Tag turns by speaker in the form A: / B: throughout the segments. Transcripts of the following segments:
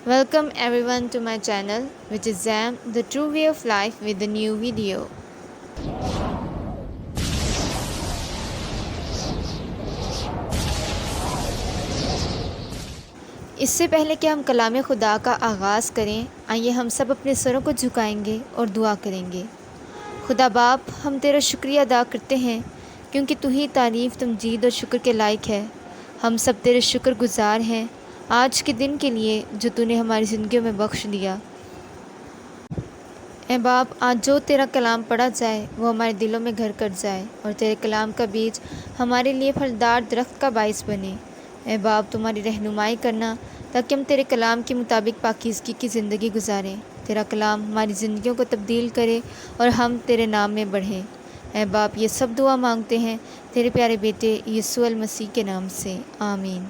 A: Welcome everyone to my channel, which is Zam, the true way of life, with a new video. اس سے پہلے کہ ہم کلام خدا کا آغاز کریں، آئیے ہم سب اپنے سروں کو جھکائیں گے اور دعا کریں گے۔ خدا باپ، ہم تیرا شکریہ ادا کرتے ہیں کیونکہ تو ہی تعریف، تمجید اور شکر کے لائق ہے۔ ہم سب تیرے شکر گزار ہیں آج کے دن کے لیے جو تو نے ہماری زندگیوں میں بخش دیا۔ اے باپ، آج جو تیرا کلام پڑھا جائے وہ ہمارے دلوں میں گھر کر جائے اور تیرے کلام کا بیج ہمارے لیے پھلدار درخت کا باعث بنے۔ اے باپ، تمہاری رہنمائی کرنا تاکہ ہم تیرے کلام کے مطابق پاکیزگی کی زندگی گزاریں۔ تیرا کلام ہماری زندگیوں کو تبدیل کرے اور ہم تیرے نام میں بڑھیں۔ اے باپ، یہ سب دعا مانگتے ہیں تیرے پیارے بیٹے یسوع المسیح کے نام سے، آمین۔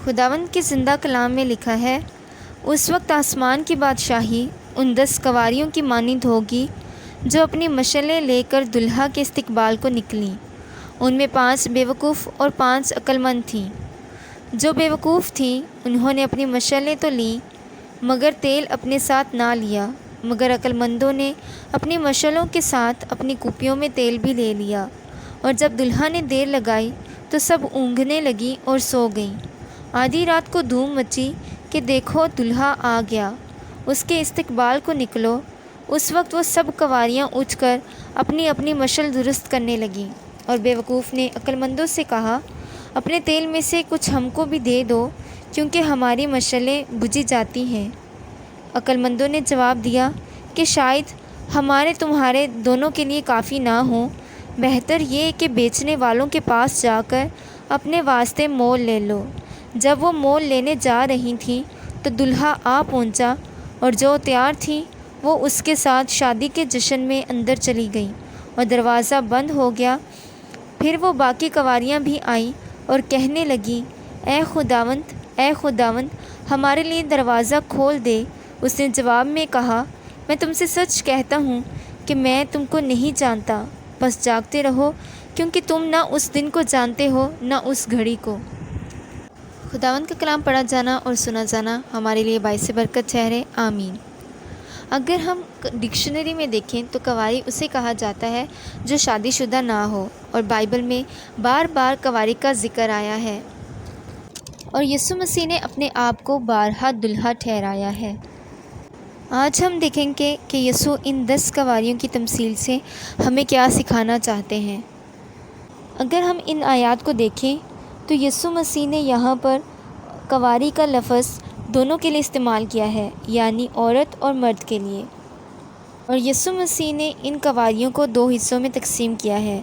A: خداوند کے زندہ کلام میں لکھا ہے، اس وقت آسمان کی بادشاہی ان 10 کنواریوں کی مانند ہوگی جو اپنی مشعلیں لے کر دلہا کے استقبال کو نکلیں۔ ان میں 5 بیوقوف اور 5 عقلمند تھیں۔ جو بیوقوف تھیں انہوں نے اپنی مشعلیں تو لیں مگر تیل اپنے ساتھ نہ لیا، مگر عقلمندوں نے اپنی مشعلوں کے ساتھ اپنی کوپیوں میں تیل بھی لے لیا۔ اور جب دلہا نے دیر لگائی تو سب اونگھنے لگیں اور سو گئیں۔ آدھی رات کو دھوم مچی کہ دیکھو دلہا آ گیا، اس کے استقبال کو نکلو۔ اس وقت وہ سب کنواریاں اٹھ کر اپنی اپنی مشعل درست کرنے لگیں۔ اور بیوقوف نے عقلمندوں سے کہا، اپنے تیل میں سے کچھ ہم کو بھی دے دو کیونکہ ہماری مشعلیں بجھی جاتی ہیں۔ عقلمندوں نے جواب دیا کہ شاید ہمارے تمہارے دونوں کے لیے کافی نہ ہوں، بہتر یہ کہ بیچنے والوں کے پاس جا کر اپنے واسطے مول لے لو۔ جب وہ مول لینے جا رہی تھیں تو دلہا آ پہنچا اور جو تیار تھیں وہ اس کے ساتھ شادی کے جشن میں اندر چلی گئیں اور دروازہ بند ہو گیا۔ پھر وہ باقی کنواریاں بھی آئیں اور کہنے لگیں، اے خداوند، اے خداوند، ہمارے لیے دروازہ کھول دے۔ اس نے جواب میں کہا، میں تم سے سچ کہتا ہوں کہ میں تم کو نہیں جانتا، بس جاگتے رہو کیونکہ تم نہ اس دن کو جانتے ہو نہ اس گھڑی کو۔ خداوند کا کلام پڑھا جانا اور سنا جانا ہمارے لیے باعث برکت ٹھہرے، آمین۔ اگر ہم ڈکشنری میں دیکھیں تو کنواری اسے کہا جاتا ہے جو شادی شدہ نہ ہو، اور بائبل میں بار بار کنواری کا ذکر آیا ہے، اور یسوع مسیح نے اپنے آپ کو بارہا دلہا ٹھہرایا ہے۔ آج ہم دیکھیں گے کہ یسوع ان 10 کنواریوں کی تمثیل سے ہمیں کیا سکھانا چاہتے ہیں۔ اگر ہم ان آیات کو دیکھیں تو یسوع مسیح نے یہاں پر کنواری کا لفظ دونوں کے لیے استعمال کیا ہے، یعنی عورت اور مرد کے لیے۔ اور یسوع مسیح نے ان کنواریوں کو 2 حصوں میں تقسیم کیا ہے،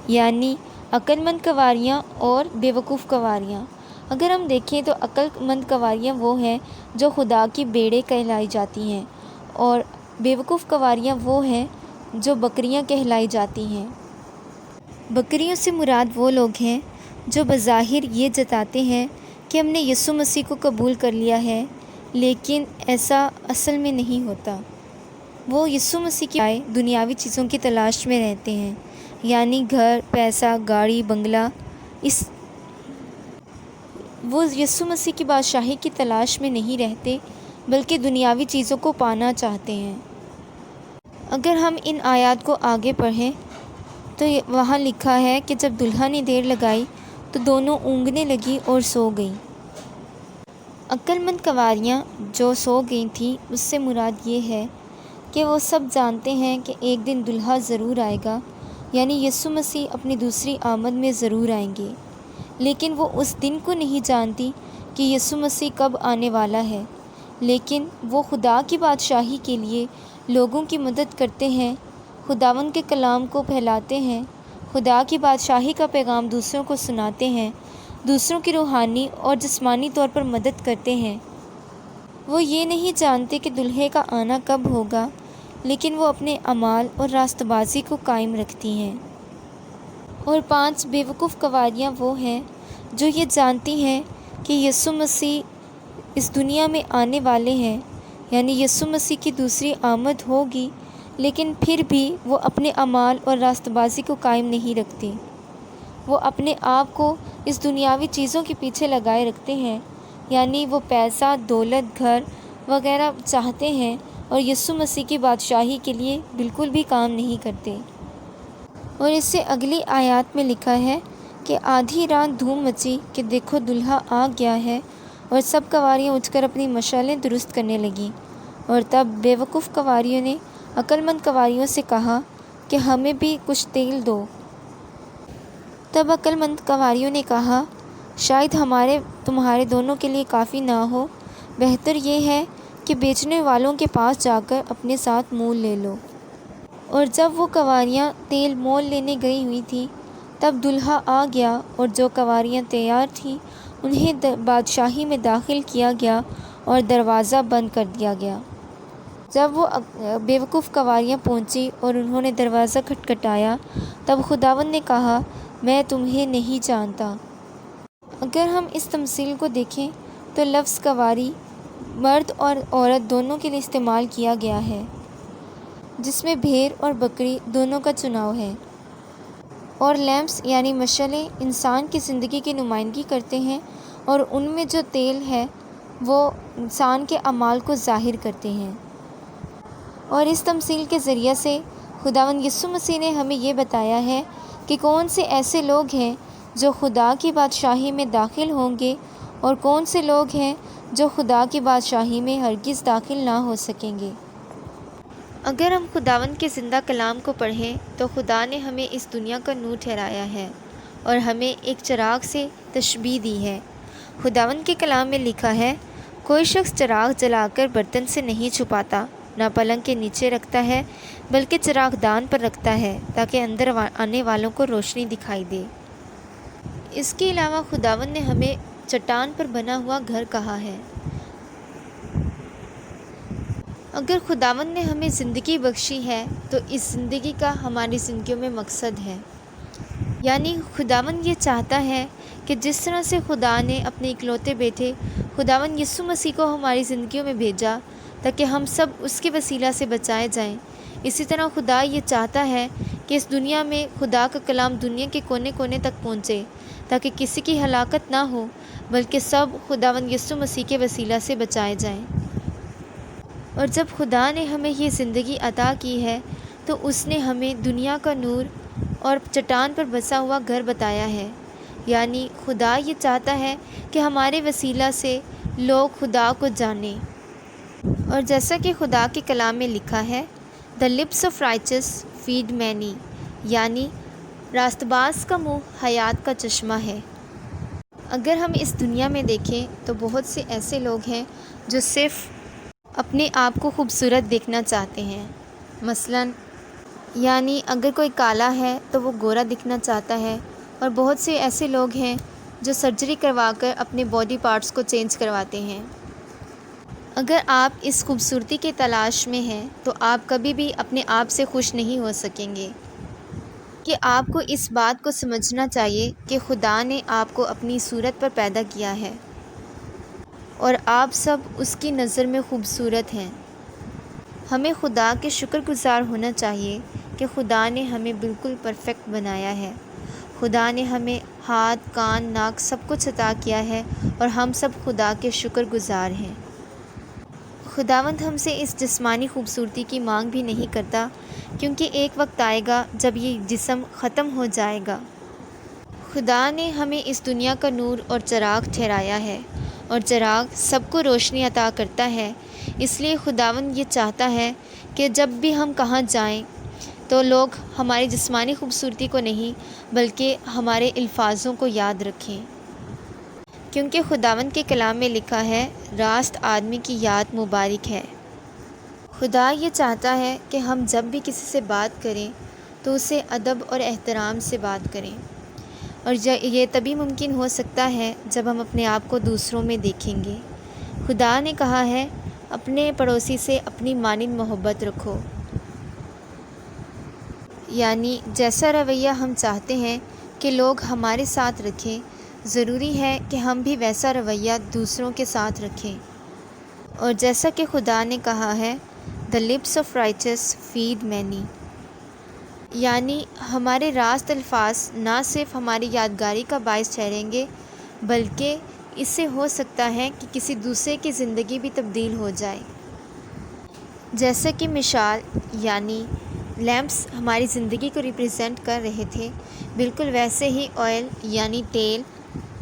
A: یعنی عقل مند کنواریاں اور بیوقوف کنواریاں۔ اگر ہم دیکھیں تو عقل مند کنواریاں وہ ہیں جو خدا کی بیڑے کہلائی جاتی ہیں، اور بیوقوف کنواریاں وہ ہیں جو بکریاں کہلائی جاتی ہیں۔ بکریوں سے مراد وہ لوگ ہیں جو بظاہر یہ جتاتے ہیں کہ ہم نے یسوع مسیح کو قبول کر لیا ہے، لیکن ایسا اصل میں نہیں ہوتا۔ وہ یسوع مسیح کی بجائے دنیاوی چیزوں کی تلاش میں رہتے ہیں، یعنی گھر، پیسہ، گاڑی، بنگلہ۔ وہ یسوع مسیح کی بادشاہی کی تلاش میں نہیں رہتے بلکہ دنیاوی چیزوں کو پانا چاہتے ہیں۔ اگر ہم ان آیات کو آگے پڑھیں تو وہاں لکھا ہے کہ جب دلہا نے دیر لگائی تو دونوں اونگنے لگیں اور سو گئیں۔ عقل مند کنواریاں جو سو گئی تھیں، اس سے مراد یہ ہے کہ وہ سب جانتے ہیں کہ ایک دن دلہا ضرور آئے گا، یعنی یسوع مسیح اپنی دوسری آمد میں ضرور آئیں گے، لیکن وہ اس دن کو نہیں جانتی کہ یسوع مسیح کب آنے والا ہے۔ لیکن وہ خدا کی بادشاہی کے لیے لوگوں کی مدد کرتے ہیں، خداوند کے کلام کو پھیلاتے ہیں، خدا کی بادشاہی کا پیغام دوسروں کو سناتے ہیں، دوسروں کی روحانی اور جسمانی طور پر مدد کرتے ہیں۔ وہ یہ نہیں جانتے کہ دلہے کا آنا کب ہوگا، لیکن وہ اپنے اعمال اور راست بازی کو قائم رکھتی ہیں۔ اور 5 بیوقوف کنواریاں وہ ہیں جو یہ جانتی ہیں کہ یسوع مسیح اس دنیا میں آنے والے ہیں، یعنی یسوع مسیح کی دوسری آمد ہوگی، لیکن پھر بھی وہ اپنے اعمال اور راست بازی کو قائم نہیں رکھتی۔ وہ اپنے آپ کو اس دنیاوی چیزوں کے پیچھے لگائے رکھتے ہیں، یعنی وہ پیسہ، دولت، گھر وغیرہ چاہتے ہیں اور یسوع مسیح کی بادشاہی کے لیے بالکل بھی کام نہیں کرتے۔ اور اس سے اگلی آیات میں لکھا ہے کہ آدھی رات دھوم مچی کہ دیکھو دلہا آ گیا ہے، اور سب کنواریاں اٹھ کر اپنی مشعلیں درست کرنے لگیں۔ اور تب بے وقوف کنواریوں نے عقل مند کنواریوں سے کہا کہ ہمیں بھی کچھ تیل دو۔ تب عقل مند کنواریوں نے کہا، شاید تمہارے دونوں کے لیے کافی نہ ہو، بہتر یہ ہے کہ بیچنے والوں کے پاس جا کر اپنے ساتھ مول لے لو۔ اور جب وہ کنواریاں تیل مول لینے گئی ہوئی تھیں، تب دلہا آ گیا، اور جو کنواریاں تیار تھیں انہیں بادشاہی میں داخل کیا گیا اور دروازہ بند کر دیا گیا۔ جب وہ بے وقوف کنواریاں پہنچی اور انہوں نے دروازہ کھٹکھٹایا، تب خداوند نے کہا، میں تمہیں نہیں جانتا۔ اگر ہم اس تمثیل کو دیکھیں تو لفظ کنواری مرد اور عورت دونوں کے لیے استعمال کیا گیا ہے، جس میں بھیڑ اور بکری دونوں کا چناؤ ہے۔ اور لیمپس یعنی مشعلیں انسان کی زندگی کی نمائندگی کرتے ہیں، اور ان میں جو تیل ہے وہ انسان کے اعمال کو ظاہر کرتے ہیں۔ اور اس تمثیل کے ذریعے سے خداوند یسوع مسیح نے ہمیں یہ بتایا ہے کہ کون سے ایسے لوگ ہیں جو خدا کی بادشاہی میں داخل ہوں گے، اور کون سے لوگ ہیں جو خدا کی بادشاہی میں ہرگز داخل نہ ہو سکیں گے۔ اگر ہم خداوند کے زندہ کلام کو پڑھیں تو خدا نے ہمیں اس دنیا کا نور ٹھہرایا ہے اور ہمیں ایک چراغ سے تشبیہ دی ہے۔ خداوند کے کلام میں لکھا ہے، کوئی شخص چراغ جلا کر برتن سے نہیں چھپاتا، نہ پلنگ کے نیچے رکھتا ہے، بلکہ چراغ دان پر رکھتا ہے تاکہ اندر آنے والوں کو روشنی دکھائی دے۔ اس کے علاوہ خداوند نے ہمیں چٹان پر بنا ہوا گھر کہا ہے۔ اگر خداوند نے ہمیں زندگی بخشی ہے تو اس زندگی کا ہماری زندگیوں میں مقصد ہے، یعنی خداوند یہ چاہتا ہے کہ جس طرح سے خدا نے اپنے اکلوتے بیٹے خداوند یسوع مسیح کو ہماری زندگیوں میں بھیجا تاکہ ہم سب اس کے وسیلہ سے بچائے جائیں، اسی طرح خدا یہ چاہتا ہے کہ اس دنیا میں خدا کا کلام دنیا کے کونے کونے تک پہنچے تاکہ کسی کی ہلاکت نہ ہو، بلکہ سب خداوند یسوع مسیح کے وسیلہ سے بچائے جائیں۔ اور جب خدا نے ہمیں یہ زندگی عطا کی ہے تو اس نے ہمیں دنیا کا نور اور چٹان پر بسا ہوا گھر بتایا ہے، یعنی خدا یہ چاہتا ہے کہ ہمارے وسیلہ سے لوگ خدا کو جانیں۔ اور جیسا کہ خدا کے کلام میں لکھا ہے، The lips of righteous feed many، یعنی راست باز کا منہ حیات کا چشمہ ہے۔ اگر ہم اس دنیا میں دیکھیں تو بہت سے ایسے لوگ ہیں جو صرف اپنے آپ کو خوبصورت دیکھنا چاہتے ہیں، مثلاً یعنی اگر کوئی کالا ہے تو وہ گورا دکھنا چاہتا ہے، اور بہت سے ایسے لوگ ہیں جو سرجری کروا کر اپنے باڈی پارٹس کو چینج کرواتے ہیں۔ اگر آپ اس خوبصورتی کی تلاش میں ہیں تو آپ کبھی بھی اپنے آپ سے خوش نہیں ہو سکیں گے، کہ آپ کو اس بات کو سمجھنا چاہیے کہ خدا نے آپ کو اپنی صورت پر پیدا کیا ہے اور آپ سب اس کی نظر میں خوبصورت ہیں۔ ہمیں خدا کے شکر گزار ہونا چاہیے کہ خدا نے ہمیں بالکل پرفیکٹ بنایا ہے۔ خدا نے ہمیں ہاتھ، کان، ناک سب کچھ عطا کیا ہے اور ہم سب خدا کے شکر گزار ہیں۔ خداوند ہم سے اس جسمانی خوبصورتی کی مانگ بھی نہیں کرتا، کیونکہ ایک وقت آئے گا جب یہ جسم ختم ہو جائے گا۔ خدا نے ہمیں اس دنیا کا نور اور چراغ ٹھہرایا ہے، اور چراغ سب کو روشنی عطا کرتا ہے۔ اس لیے خداوند یہ چاہتا ہے کہ جب بھی ہم کہاں جائیں تو لوگ ہماری جسمانی خوبصورتی کو نہیں بلکہ ہمارے الفاظوں کو یاد رکھیں، کیونکہ خداوند کے کلام میں لکھا ہے، راست آدمی کی یاد مبارک ہے۔ خدا یہ چاہتا ہے کہ ہم جب بھی کسی سے بات کریں تو اسے ادب اور احترام سے بات کریں، اور یہ تبھی ممکن ہو سکتا ہے جب ہم اپنے آپ کو دوسروں میں دیکھیں گے۔ خدا نے کہا ہے، اپنے پڑوسی سے اپنی مانند محبت رکھو، یعنی جیسا رویہ ہم چاہتے ہیں کہ لوگ ہمارے ساتھ رکھیں، ضروری ہے کہ ہم بھی ویسا رویہ دوسروں کے ساتھ رکھیں۔ اور جیسا کہ خدا نے کہا ہے، The lips of righteous feed many، یعنی ہمارے راست الفاظ نہ صرف ہماری یادگاری کا باعث ٹھہریں گے بلکہ اس سے ہو سکتا ہے کہ کسی دوسرے کی زندگی بھی تبدیل ہو جائے۔ جیسا کہ مثال یعنی لیمپس ہماری زندگی کو ریپرزینٹ کر رہے تھے، بالکل ویسے ہی آئل یعنی تیل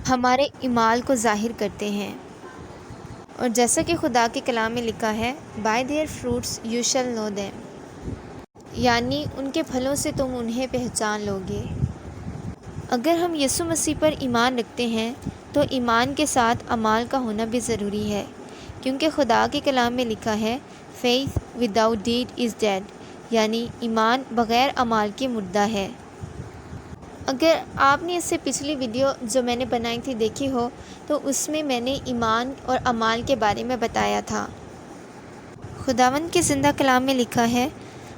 A: ہمارے اعمال کو ظاہر کرتے ہیں۔ اور جیسا کہ خدا کے کلام میں لکھا ہے "By their fruits you shall know them"، یعنی ان کے پھلوں سے تم انہیں پہچان لو گے۔ اگر ہم یسوع مسیح پر ایمان رکھتے ہیں تو ایمان کے ساتھ اعمال کا ہونا بھی ضروری ہے، کیونکہ خدا کے کلام میں لکھا ہے "Faith without deed is dead"، یعنی ایمان بغیر اعمال کے مردہ ہے۔ اگر آپ نے اس سے پچھلی ویڈیو جو میں نے بنائی تھی دیکھی ہو تو اس میں میں نے ایمان اور اعمال کے بارے میں بتایا تھا۔ خداوند کے زندہ کلام میں لکھا ہے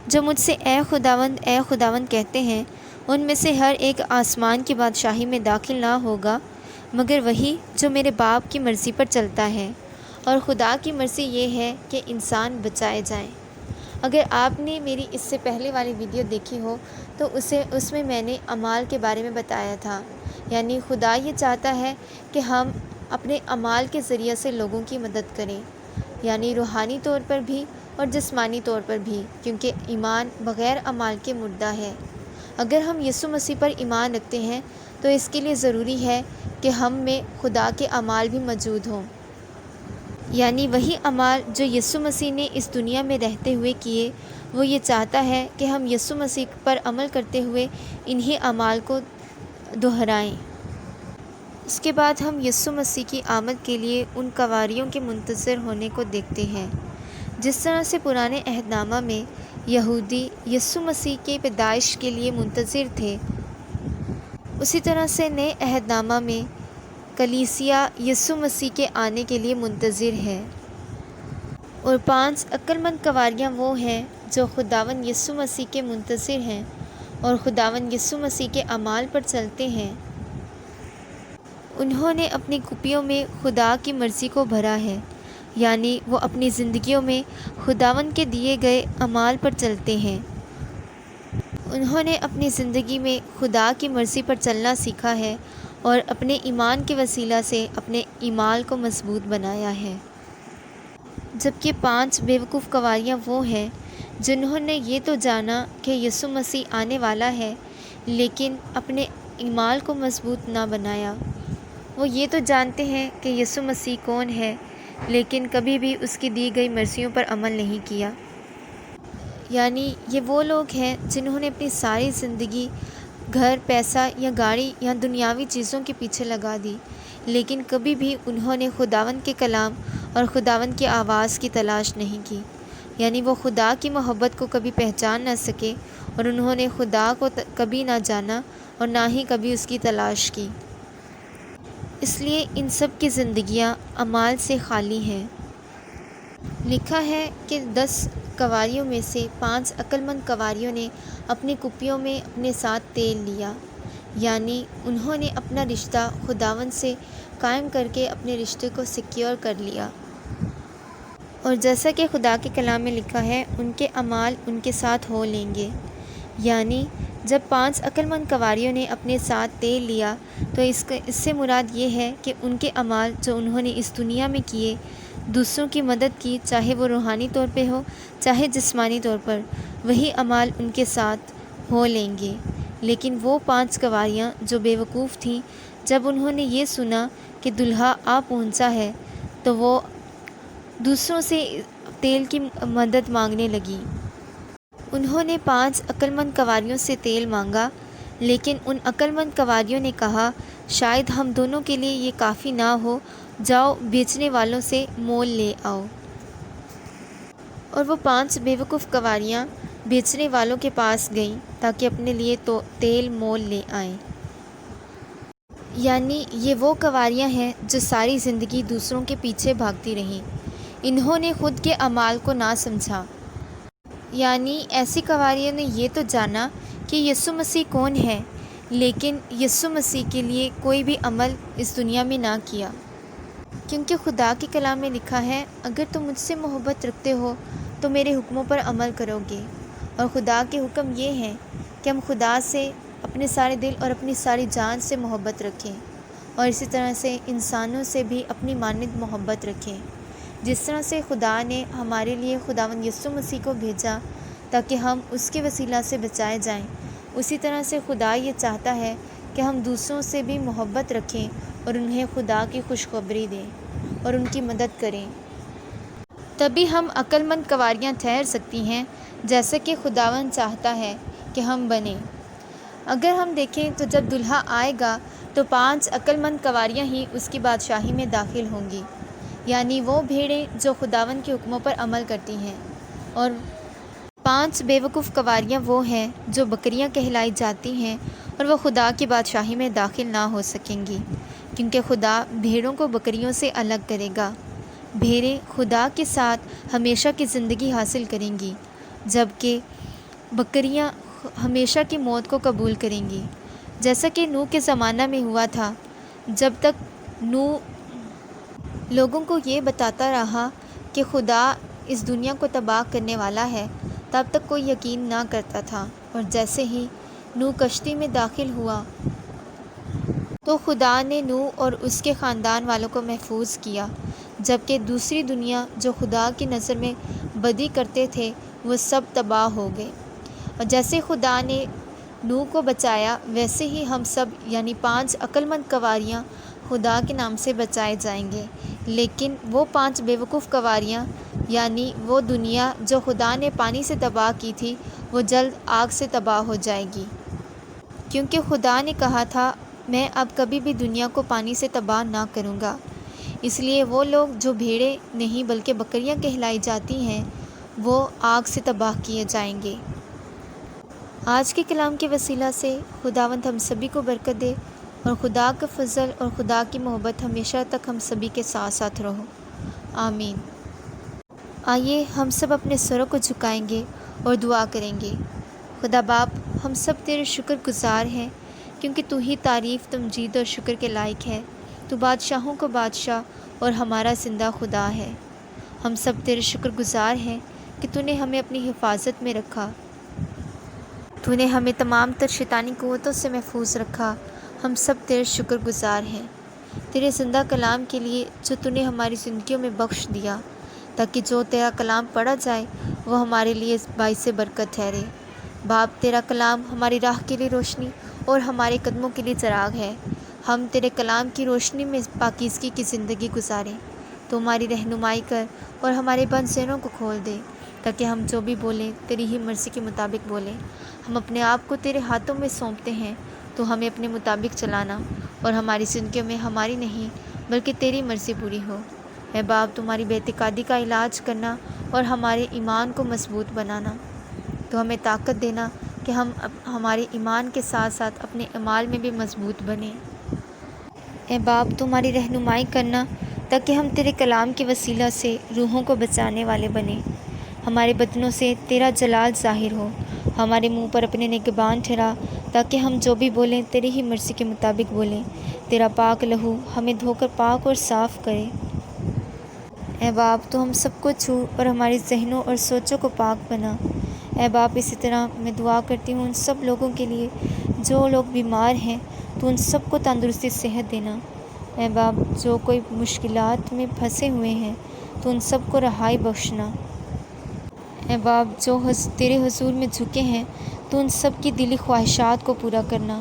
A: "جو مجھ سے اے خداوند کہتے ہیں ان میں سے ہر ایک آسمان کی بادشاہی میں داخل نہ ہوگا مگر وہی جو میرے باپ کی مرضی پر چلتا ہے"۔ اور خدا کی مرضی یہ ہے کہ انسان بچائے جائیں۔ اگر آپ نے میری اس سے پہلے والی ویڈیو دیکھی ہو تو اس میں میں نے اعمال کے بارے میں بتایا تھا، یعنی خدا یہ چاہتا ہے کہ ہم اپنے اعمال کے ذریعے سے لوگوں کی مدد کریں، یعنی روحانی طور پر بھی اور جسمانی طور پر بھی، کیونکہ ایمان بغیر اعمال کے مردہ ہے۔ اگر ہم یسوع مسیح پر ایمان رکھتے ہیں تو اس کے لیے ضروری ہے کہ ہم میں خدا کے اعمال بھی موجود ہوں، یعنی وہی اعمال جو یسوع مسیح نے اس دنیا میں رہتے ہوئے کیے۔ وہ یہ چاہتا ہے کہ ہم یسوع مسیح پر عمل کرتے ہوئے انہی اعمال کو دہرائیں۔ اس کے بعد ہم یسوع مسیح کی آمد کے لیے ان کواریوں کے منتظر ہونے کو دیکھتے ہیں۔ جس طرح سے پرانے عہد نامہ میں یہودی یسوع مسیح کے پیدائش کے لیے منتظر تھے، اسی طرح سے نئے عہد نامہ میں کلیسیا یسوع مسیح کے آنے کے لیے منتظر ہے۔ اور 5 عقل مند کواریاں وہ ہیں جو خداوند یسوع مسیح کے منتظر ہیں اور خداوند یسوع مسیح کے اعمال پر چلتے ہیں۔ انہوں نے اپنی کپیوں میں خدا کی مرضی کو بھرا ہے، یعنی وہ اپنی زندگیوں میں خداوند کے دیے گئے اعمال پر چلتے ہیں۔ انہوں نے اپنی زندگی میں خدا کی مرضی پر چلنا سیکھا ہے اور اپنے ایمان کے وسیلہ سے اپنے اعمال کو مضبوط بنایا ہے۔ جبکہ 5 بیوقوف کواریاں وہ ہیں جنہوں نے یہ تو جانا کہ یسوع مسیح آنے والا ہے لیکن اپنے اعمال کو مضبوط نہ بنایا۔ وہ یہ تو جانتے ہیں کہ یسوع مسیح کون ہے لیکن کبھی بھی اس کی دی گئی مرضیوں پر عمل نہیں کیا۔ یعنی یہ وہ لوگ ہیں جنہوں نے اپنی ساری زندگی گھر، پیسہ یا گاڑی یا دنیاوی چیزوں کے پیچھے لگا دی، لیکن کبھی بھی انہوں نے خداوند کے کلام اور خداوند کی آواز کی تلاش نہیں کی، یعنی وہ خدا کی محبت کو کبھی پہچان نہ سکے اور انہوں نے خدا کو کبھی نہ جانا اور نہ ہی کبھی اس کی تلاش کی۔ اس لیے ان سب کی زندگیاں اعمال سے خالی ہیں۔ لکھا ہے کہ 10 کواریوں میں سے 5 عقل مند کواریوں نے اپنی کپیوں میں اپنے ساتھ تیل لیا، یعنی انہوں نے اپنا رشتہ خداوند سے قائم کر کے اپنے رشتے کو سیکیور کر لیا۔ اور جیسا کہ خدا کے کلام میں لکھا ہے ان کے اعمال ان کے ساتھ ہو لیں گے، یعنی جب 5 عقل مند کواریوں نے اپنے ساتھ تیل لیا تو اس سے مراد یہ ہے کہ ان کے اعمال جو انہوں نے اس دنیا میں کیے، دوسروں کی مدد کی، چاہے وہ روحانی طور پہ ہو چاہے جسمانی طور پر، وہی اعمال ان کے ساتھ ہو لیں گے۔ لیکن وہ 5 کواریاں جو بیوقوف تھیں، جب انہوں نے یہ سنا کہ دلہا آ پہنچا ہے تو وہ دوسروں سے تیل کی مدد مانگنے لگی۔ انہوں نے 5 عقل مند کواریوں سے تیل مانگا، لیکن ان عقل مند کواریوں نے کہا شاید ہم دونوں کے لیے یہ کافی نہ ہو، جاؤ بیچنے والوں سے مول لے آؤ۔ اور وہ 5 بیوقوف کواریاں بیچنے والوں کے پاس گئیں تاکہ اپنے لیے تو تیل مول لے آئیں۔ یعنی یہ وہ کواریاں ہیں جو ساری زندگی دوسروں کے پیچھے بھاگتی رہیں، انہوں نے خود کے اعمال کو نہ سمجھا۔ یعنی ایسی کواریوں نے یہ تو جانا کہ یسوع مسیح کون ہے، لیکن یسوع مسیح کے لیے کوئی بھی عمل اس دنیا میں نہ کیا، کیونکہ خدا کے کلام میں لکھا ہے اگر تم مجھ سے محبت رکھتے ہو تو میرے حکموں پر عمل کرو گے۔ اور خدا کے حکم یہ ہیں کہ ہم خدا سے اپنے سارے دل اور اپنی ساری جان سے محبت رکھیں اور اسی طرح سے انسانوں سے بھی اپنی مانند محبت رکھیں۔ جس طرح سے خدا نے ہمارے لیے خداوند یسوع مسیح کو بھیجا تاکہ ہم اس کے وسیلہ سے بچائے جائیں، اسی طرح سے خدا یہ چاہتا ہے کہ ہم دوسروں سے بھی محبت رکھیں اور انہیں خدا کی خوشخبری دیں اور ان کی مدد کریں۔ تبھی ہم عقل مند کنواریاں ٹھہر سکتی ہیں، جیسا کہ خداوند چاہتا ہے کہ ہم بنیں۔ اگر ہم دیکھیں تو جب دلہا آئے گا تو 5 عقل مند کنواریاں ہی اس کی بادشاہی میں داخل ہوں گی، یعنی وہ بھیڑیں جو خداوند کے حکموں پر عمل کرتی ہیں، اور 5 بے وقوف کنواریاں وہ ہیں جو بکریاں کہلائی جاتی ہیں، اور وہ خدا کی بادشاہی میں داخل نہ ہو سکیں گی، کیونکہ خدا بھیڑوں کو بکریوں سے الگ کرے گا۔ بھیڑیں خدا کے ساتھ ہمیشہ کی زندگی حاصل کریں گی، جبکہ بکریاں ہمیشہ کی موت کو قبول کریں گی، جیسا کہ نوح کے زمانہ میں ہوا تھا۔ جب تک نوح لوگوں کو یہ بتاتا رہا کہ خدا اس دنیا کو تباہ کرنے والا ہے، تب تک کوئی یقین نہ کرتا تھا، اور جیسے ہی نوح کشتی میں داخل ہوا تو خدا نے نوح اور اس کے خاندان والوں کو محفوظ کیا، جبکہ دوسری دنیا جو خدا کی نظر میں بدی کرتے تھے وہ سب تباہ ہو گئے۔ اور جیسے خدا نے نوح کو بچایا، ویسے ہی ہم سب یعنی 5 عقل مند کنواریاں خدا کے نام سے بچائے جائیں گے، لیکن وہ 5 بے وقوف کنواریاں یعنی وہ دنیا جو خدا نے پانی سے تباہ کی تھی، وہ جلد آگ سے تباہ ہو جائے گی، کیونکہ خدا نے کہا تھا میں اب کبھی بھی دنیا کو پانی سے تباہ نہ کروں گا۔ اس لیے وہ لوگ جو بھیڑیں نہیں بلکہ بکریاں کہلائی جاتی ہیں، وہ آگ سے تباہ کیے جائیں گے۔ آج کے کلام کے وسیلہ سے خداوند ہم سبھی کو برکت دے، اور خدا کا فضل اور خدا کی محبت ہمیشہ تک ہم سبھی کے ساتھ ساتھ رہو، آمین۔ آئیے ہم سب اپنے سروں کو جھکائیں گے اور دعا کریں گے۔ خدا باپ، ہم سب تیرے شکر گزار ہیں، کیونکہ تو ہی تعریف، تمجید اور شکر کے لائق ہے۔ تو بادشاہوں کو بادشاہ اور ہمارا زندہ خدا ہے۔ ہم سب تیرے شکر گزار ہیں کہ تو نے ہمیں اپنی حفاظت میں رکھا، تو نے ہمیں تمام تر شیطانی قوتوں سے محفوظ رکھا۔ ہم سب تیرے شکر گزار ہیں تیرے زندہ کلام کے لیے جو تو نے ہماری زندگیوں میں بخش دیا، تاکہ جو تیرا کلام پڑھا جائے وہ ہمارے لیے باعث برکت ٹھہرے۔ باپ، تیرا کلام ہماری راہ کے لیے روشنی اور ہمارے قدموں کے لیے چراغ ہے۔ ہم تیرے کلام کی روشنی میں پاکیزگی کی زندگی گزاریں۔ تو ہماری رہنمائی کر اور ہمارے بند ذہنوں کو کھول دے، تاکہ ہم جو بھی بولیں تیری ہی مرضی کے مطابق بولیں۔ ہم اپنے آپ کو تیرے ہاتھوں میں سونپتے ہیں، تو ہمیں اپنے مطابق چلانا، اور ہماری زندگیوں میں ہماری نہیں بلکہ تیری مرضی پوری ہو۔ اے باپ، تمہاری بے اعتقادی کا علاج کرنا اور ہمارے ایمان کو مضبوط بنانا۔ تو ہمیں طاقت دینا کہ ہم ہمارے ایمان کے ساتھ ساتھ اپنے اعمال میں بھی مضبوط بنیں۔ اے باپ، تمہاری رہنمائی کرنا تاکہ ہم تیرے کلام کے وسیلہ سے روحوں کو بچانے والے بنیں۔ ہمارے بدنوں سے تیرا جلال ظاہر ہو۔ ہمارے منہ پر اپنے نگہبان ٹھہرا، تاکہ ہم جو بھی بولیں تیری ہی مرضی کے مطابق بولیں۔ تیرا پاک لہو ہمیں دھو کر پاک اور صاف کرے۔ اے باپ، تو ہم سب کو چھو اور ہماری ذہنوں اور سوچوں کو پاک بنا۔ اے باپ، اسی طرح میں دعا کرتی ہوں ان سب لوگوں کے لیے جو لوگ بیمار ہیں، تو ان سب کو تندرستی صحت دینا۔ اے باپ، جو کوئی مشکلات میں پھنسے ہوئے ہیں تو ان سب کو رہائی بخشنا۔ اے باپ، جو تیرے حضور میں جھکے ہیں تو ان سب کی دلی خواہشات کو پورا کرنا۔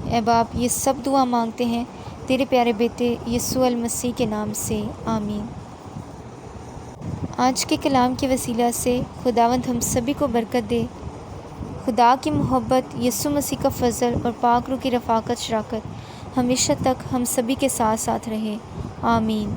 A: اے باپ، یہ سب دعا مانگتے ہیں تیرے پیارے بیٹے یسوع المسیح کے نام سے، آمین۔ آج کے کلام کے وسیلہ سے خداوند ہم سبھی کو برکت دے۔ خدا کی محبت، یسوع مسیح کا فضل اور پاک روح کی رفاقت شراکت ہمیشہ تک ہم سبھی کے ساتھ ساتھ رہے، آمین۔